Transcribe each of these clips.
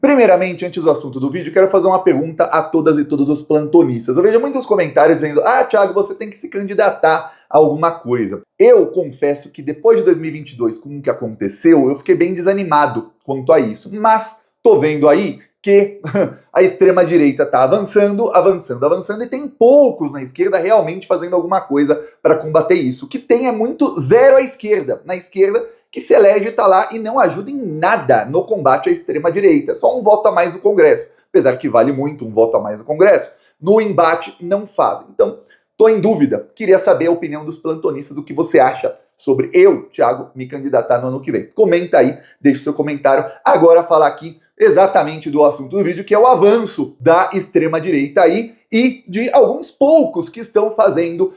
Primeiramente, antes do assunto do vídeo, quero fazer uma pergunta a todas e todos os plantonistas. Eu vejo muitos comentários dizendo: ah, Thiago, você tem que se candidatar a alguma coisa. Eu confesso que depois de 2022, com o que aconteceu, eu fiquei bem desanimado quanto a isso. Mas tô vendo aí que a extrema-direita tá avançando, e tem poucos na esquerda realmente fazendo alguma coisa para combater isso. O que tem é muito zero à esquerda. Na esquerda, que se elege e tá lá e não ajuda em nada no combate à extrema-direita. Só um voto a mais do Congresso. Apesar que vale muito um voto a mais do Congresso, no embate não fazem. Então, tô em dúvida. Queria saber a opinião dos plantonistas, o que você acha sobre eu, Thiago, me candidatar no ano que vem. Comenta aí, deixa o seu comentário. Agora falar aqui exatamente do assunto do vídeo, que é o avanço da extrema-direita aí e de alguns poucos que estão fazendo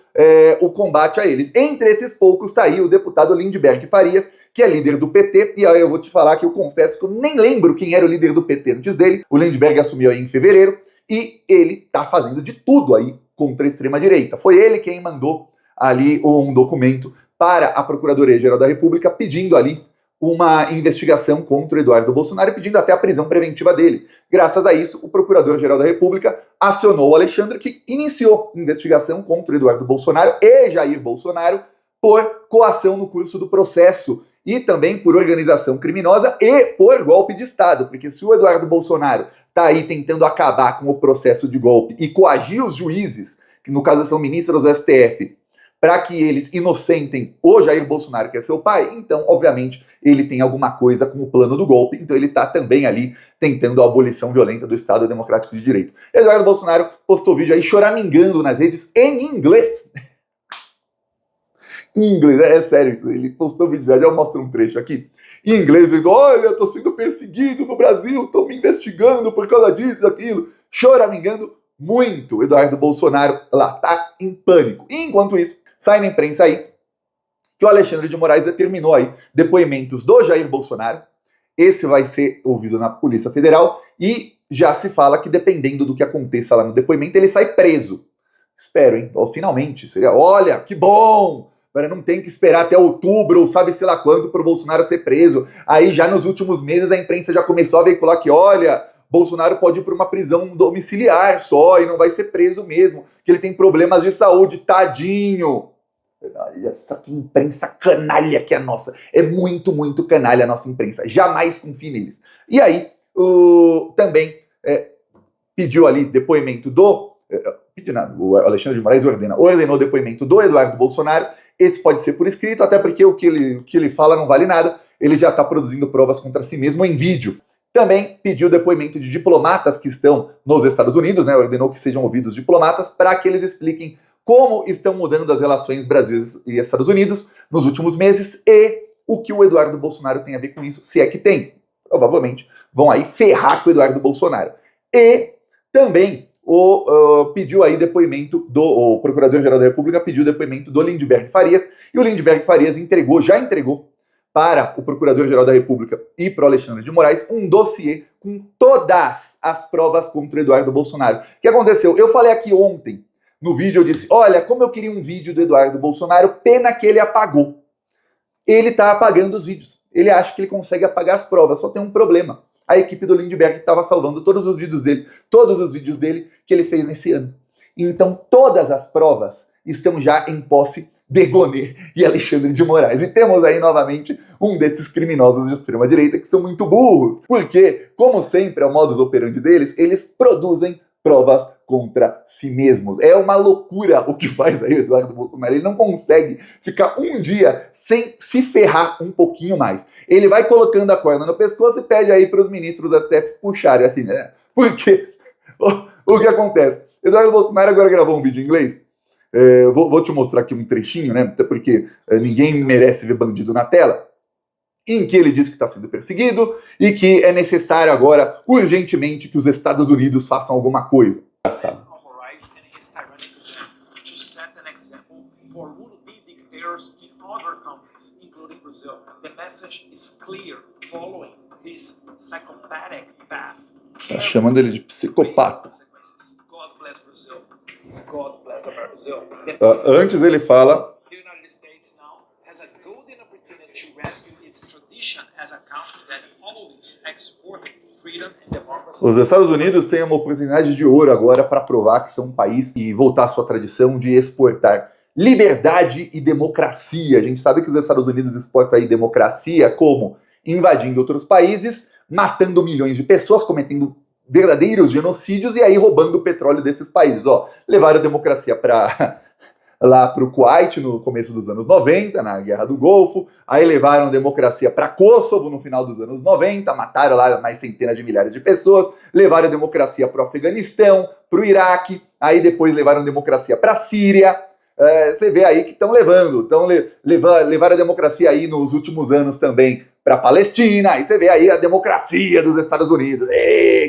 o combate a eles. Entre esses poucos está aí o deputado Lindbergh Farias, que é líder do PT, e aí eu vou te falar que eu confesso que eu nem lembro quem era o líder do PT antes dele. O Lindbergh assumiu aí em fevereiro, e ele tá fazendo de tudo aí contra a extrema-direita. Foi ele quem mandou ali um documento para a Procuradoria-Geral da República pedindo ali uma investigação contra o Eduardo Bolsonaro e pedindo até a prisão preventiva dele. Graças a isso, o Procurador-Geral da República acionou o Alexandre, que iniciou investigação contra o Eduardo Bolsonaro e Jair Bolsonaro por coação no curso do processo e também por organização criminosa e por golpe de Estado, porque se o Eduardo Bolsonaro está aí tentando acabar com o processo de golpe e coagir os juízes, que no caso são ministros do STF, para que eles inocentem o Jair Bolsonaro, que é seu pai, então, obviamente, ele tem alguma coisa com o plano do golpe, então ele está também ali tentando a abolição violenta do Estado Democrático de Direito. Eduardo Bolsonaro postou vídeo aí choramingando nas redes em inglês. Em inglês, é sério, ele postou vídeo, já mostro um trecho aqui, em inglês, dizendo: olha, tô sendo perseguido no Brasil, estão me investigando por causa disso e daquilo, choramingando muito. Eduardo Bolsonaro lá tá em pânico. E enquanto isso, sai na imprensa aí que o Alexandre de Moraes determinou aí depoimentos do Jair Bolsonaro. Esse vai ser ouvido na Polícia Federal e já se fala que dependendo do que aconteça lá no depoimento, ele sai preso. Espero, hein? Oh, finalmente, seria, olha, que bom! Agora não tem que esperar até outubro ou sabe-se lá quanto para o Bolsonaro ser preso. Aí já nos últimos meses a imprensa já começou a veicular que, olha, Bolsonaro pode ir para uma prisão domiciliar só e não vai ser preso mesmo, que ele tem problemas de saúde, tadinho. Olha só que imprensa canalha que é a nossa. É muito, muito canalha a nossa imprensa. Jamais confie neles. E aí, também pediu ali depoimento do... o Alexandre de Moraes ordenou o depoimento do Eduardo Bolsonaro. Esse pode ser por escrito, até porque o que ele fala não vale nada. Ele já está produzindo provas contra si mesmo em vídeo. Também pediu depoimento de diplomatas que estão nos Estados Unidos, né? Ordenou que sejam ouvidos diplomatas para que eles expliquem como estão mudando as relações Brasil e Estados Unidos nos últimos meses e o que o Eduardo Bolsonaro tem a ver com isso, se é que tem. Provavelmente vão aí ferrar com o Eduardo Bolsonaro. E também pediu aí depoimento o Procurador-Geral da República pediu depoimento do Lindbergh Farias, e o Lindbergh Farias já entregou para o Procurador-Geral da República e para o Alexandre de Moraes um dossiê com todas as provas contra o Eduardo Bolsonaro. O que aconteceu? Eu falei aqui ontem, no vídeo, eu disse, olha, como eu queria um vídeo do Eduardo Bolsonaro, pena que ele apagou. Ele está apagando os vídeos. Ele acha que ele consegue apagar as provas, só tem um problema. A equipe do Lindbergh estava salvando todos os vídeos dele que ele fez nesse ano. Então, todas as provas estão já em posse de Gonê e Alexandre de Moraes. E temos aí, novamente, um desses criminosos de extrema-direita que são muito burros, porque, como sempre é o modus operandi deles, eles produzem provas contra si mesmos. É uma loucura o que faz aí o Eduardo Bolsonaro. Ele não consegue ficar um dia sem se ferrar um pouquinho mais. Ele vai colocando a corda no pescoço e pede aí para os ministros do STF puxarem assim, né? Porque o que acontece? Eduardo Bolsonaro agora gravou um vídeo em inglês. Vou te mostrar aqui um trechinho, né? Até porque ninguém merece ver bandido na tela. Em que ele diz que está sendo perseguido e que é necessário agora, urgentemente, que os Estados Unidos façam alguma coisa. Tá chamando ele de psicopata. Antes ele fala... as a country that always exported Os Estados Unidos têm uma oportunidade de ouro agora para provar que são um país e voltar à sua tradição de exportar liberdade e democracia. A gente sabe que os Estados Unidos exportam aí democracia como invadindo outros países, matando milhões de pessoas, cometendo verdadeiros genocídios e aí roubando o petróleo desses países. Ó, levaram a democracia para lá para o Kuwait no começo dos anos 90, na Guerra do Golfo, aí levaram democracia para Kosovo no final dos anos 90, mataram lá mais centenas de milhares de pessoas, levaram a democracia para o Afeganistão, para o Iraque, aí depois levaram democracia para a Síria. Você vê aí que estão levando, levaram a democracia aí nos últimos anos também para a Palestina, aí você vê aí a democracia dos Estados Unidos.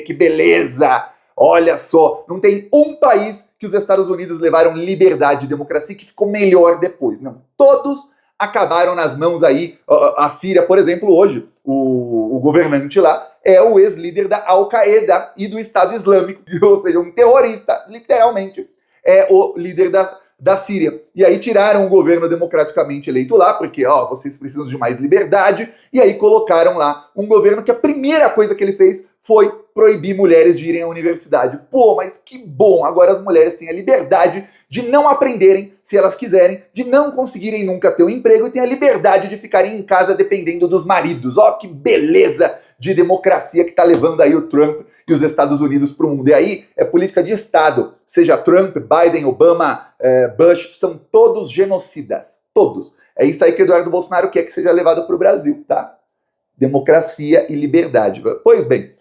Que beleza! Olha só, não tem um país que os Estados Unidos levaram liberdade e democracia que ficou melhor depois. Não, todos acabaram nas mãos aí. A Síria, por exemplo, hoje, o governante lá é o ex-líder da Al-Qaeda e do Estado Islâmico, ou seja, um terrorista, literalmente, é o líder da Síria. E aí tiraram o governo democraticamente eleito lá, porque vocês precisam de mais liberdade, e aí colocaram lá um governo que a primeira coisa que ele fez foi proibir mulheres de irem à universidade. Pô, mas que bom! Agora as mulheres têm a liberdade de não aprenderem se elas quiserem, de não conseguirem nunca ter um emprego e têm a liberdade de ficarem em casa dependendo dos maridos. Ó, que beleza de democracia que tá levando aí o Trump e os Estados Unidos para o mundo. E aí é política de Estado. Seja Trump, Biden, Obama, Bush, são todos genocidas. Todos. É isso aí que o Eduardo Bolsonaro quer que seja levado para o Brasil, tá? Democracia e liberdade. Pois bem,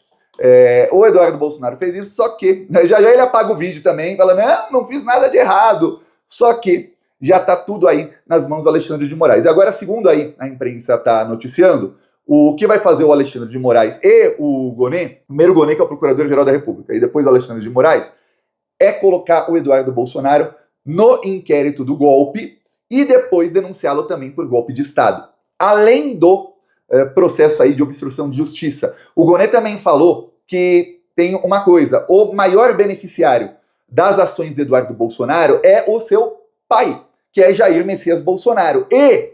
o Eduardo Bolsonaro fez isso, só que já ele apaga o vídeo também, fala, não fiz nada de errado. Só que já tá tudo aí nas mãos do Alexandre de Moraes. E agora, segundo aí a imprensa tá noticiando, o que vai fazer o Alexandre de Moraes e o Gonê, primeiro o Gonê, que é o Procurador-Geral da República, e depois o Alexandre de Moraes, é colocar o Eduardo Bolsonaro no inquérito do golpe e depois denunciá-lo também por golpe de Estado. Além do processo aí de obstrução de justiça. O Gonê também falou que tem uma coisa, o maior beneficiário das ações de Eduardo Bolsonaro é o seu pai, que é Jair Messias Bolsonaro. E,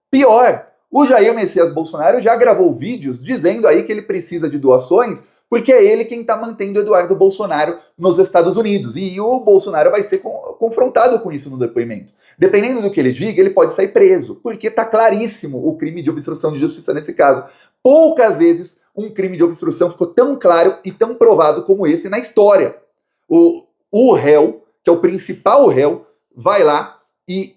pior, o Jair Messias Bolsonaro já gravou vídeos dizendo aí que ele precisa de doações porque é ele quem está mantendo Eduardo Bolsonaro nos Estados Unidos. E o Bolsonaro vai ser confrontado com isso no depoimento. Dependendo do que ele diga, ele pode sair preso, porque está claríssimo o crime de obstrução de justiça nesse caso. Poucas vezes um crime de obstrução ficou tão claro e tão provado como esse na história. O réu, que é o principal réu, vai lá e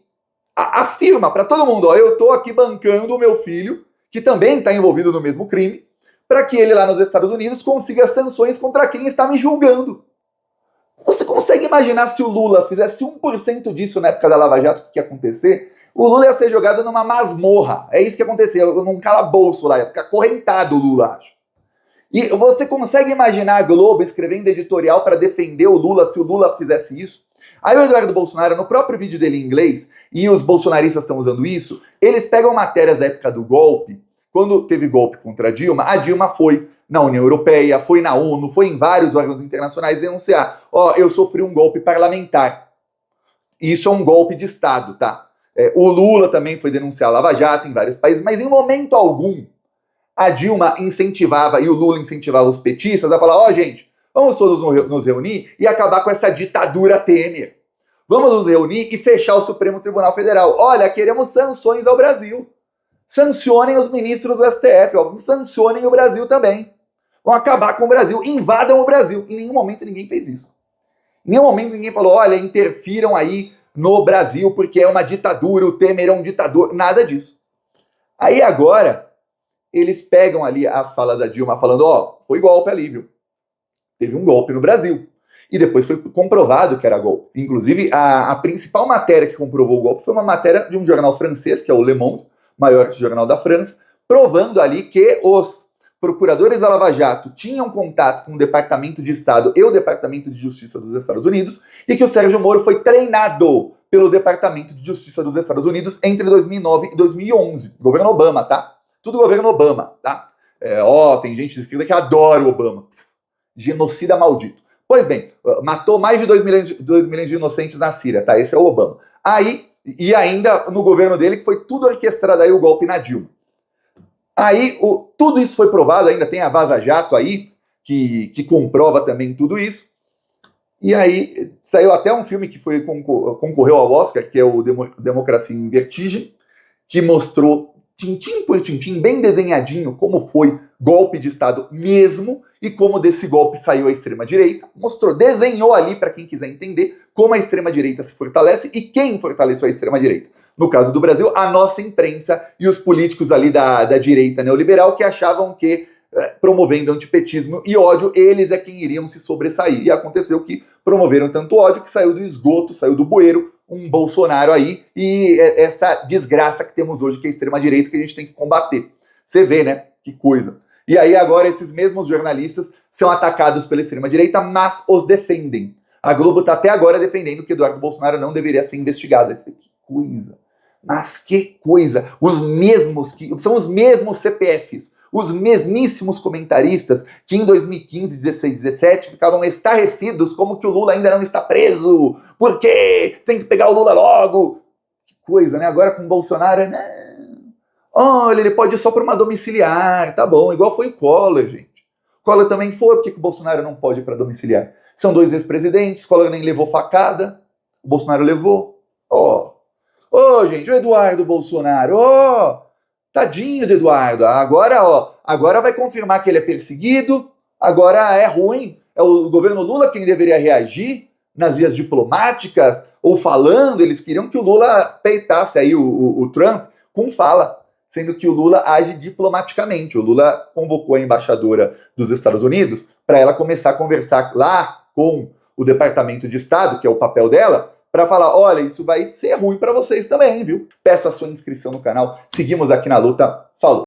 afirma para todo mundo, eu estou aqui bancando o meu filho, que também está envolvido no mesmo crime, para que ele lá nos Estados Unidos consiga sanções contra quem está me julgando. Você consegue imaginar se o Lula fizesse 1% disso na época da Lava Jato, o que ia acontecer? O Lula ia ser jogado numa masmorra. É isso que aconteceu, num calabouço lá, ia ficar acorrentado o Lula, acho. E você consegue imaginar a Globo escrevendo editorial para defender o Lula se o Lula fizesse isso? Aí o Eduardo Bolsonaro, no próprio vídeo dele em inglês, e os bolsonaristas estão usando isso, eles pegam matérias da época do golpe. Quando teve golpe contra a Dilma foi na União Europeia, foi na ONU, foi em vários órgãos internacionais denunciar. Eu sofri um golpe parlamentar. Isso é um golpe de Estado, tá? O Lula também foi denunciar a Lava Jato em vários países, mas em momento algum a Dilma incentivava e o Lula incentivava os petistas a falar, gente, vamos todos nos reunir e acabar com essa ditadura Temer. Vamos nos reunir e fechar o Supremo Tribunal Federal. Olha, queremos sanções ao Brasil. Sancionem os ministros do STF, sancionem o Brasil também. Vão acabar com o Brasil, invadam o Brasil. Em nenhum momento ninguém fez isso. Em nenhum momento ninguém falou, interfiram aí no Brasil porque é uma ditadura, o Temer é um ditador, nada disso. Aí agora, eles pegam ali as falas da Dilma falando, foi golpe ali, viu? Teve um golpe no Brasil. E depois foi comprovado que era golpe. Inclusive, a principal matéria que comprovou o golpe foi uma matéria de um jornal francês, que é o Le Monde, maior jornal da França, provando ali que os procuradores da Lava Jato tinham contato com o Departamento de Estado e o Departamento de Justiça dos Estados Unidos e que o Sérgio Moro foi treinado pelo Departamento de Justiça dos Estados Unidos entre 2009 e 2011. Governo Obama, tá? Tudo governo Obama, tá? Tem gente de esquerda que adora o Obama. Genocida maldito. Pois bem, matou mais de 2 milhões de inocentes na Síria, tá? Esse é o Obama. E ainda no governo dele, que foi tudo orquestrado aí o golpe na Dilma. Aí, tudo isso foi provado, ainda tem a Vaza Jato aí, que comprova também tudo isso. E aí saiu até um filme que concorreu ao Oscar, que é o Democracia em Vertigem, que mostrou tintim por tintim, bem desenhadinho, como foi golpe de Estado mesmo, e como desse golpe saiu a extrema-direita. Desenhou ali, para quem quiser entender, como a extrema-direita se fortalece e quem fortaleceu a extrema-direita. No caso do Brasil, a nossa imprensa e os políticos ali da direita neoliberal que achavam que, promovendo antipetismo e ódio, eles é quem iriam se sobressair. E aconteceu que promoveram tanto ódio que saiu do esgoto, saiu do bueiro, um Bolsonaro aí, e essa desgraça que temos hoje, que é a extrema-direita, que a gente tem que combater. Você vê, né? Que coisa. E aí agora esses mesmos jornalistas são atacados pela extrema-direita, mas os defendem. A Globo está até agora defendendo que Eduardo Bolsonaro não deveria ser investigado. Que coisa. Mas que coisa. São os mesmos CPFs, os mesmíssimos comentaristas que em 2015, 16, 17 ficavam estarrecidos como que o Lula ainda não está preso. Por quê? Tem que pegar o Lula logo. Que coisa, né? Agora com o Bolsonaro, né? Olha, ele pode ir só para uma domiciliar, tá bom, igual foi o Collor, gente. O Collor também foi, por que o Bolsonaro não pode ir para domiciliar? São dois ex-presidentes, o Collor nem levou facada, o Bolsonaro levou. Gente, o Eduardo Bolsonaro, tadinho do Eduardo, agora vai confirmar que ele é perseguido, agora é ruim, é o governo Lula quem deveria reagir nas vias diplomáticas, ou falando, eles queriam que o Lula peitasse aí o Trump com fala, sendo que o Lula age diplomaticamente. O Lula convocou a embaixadora dos Estados Unidos para ela começar a conversar lá com o Departamento de Estado, que é o papel dela, para falar, olha, isso vai ser ruim para vocês também, viu? Peço a sua inscrição no canal. Seguimos aqui na luta. Falou!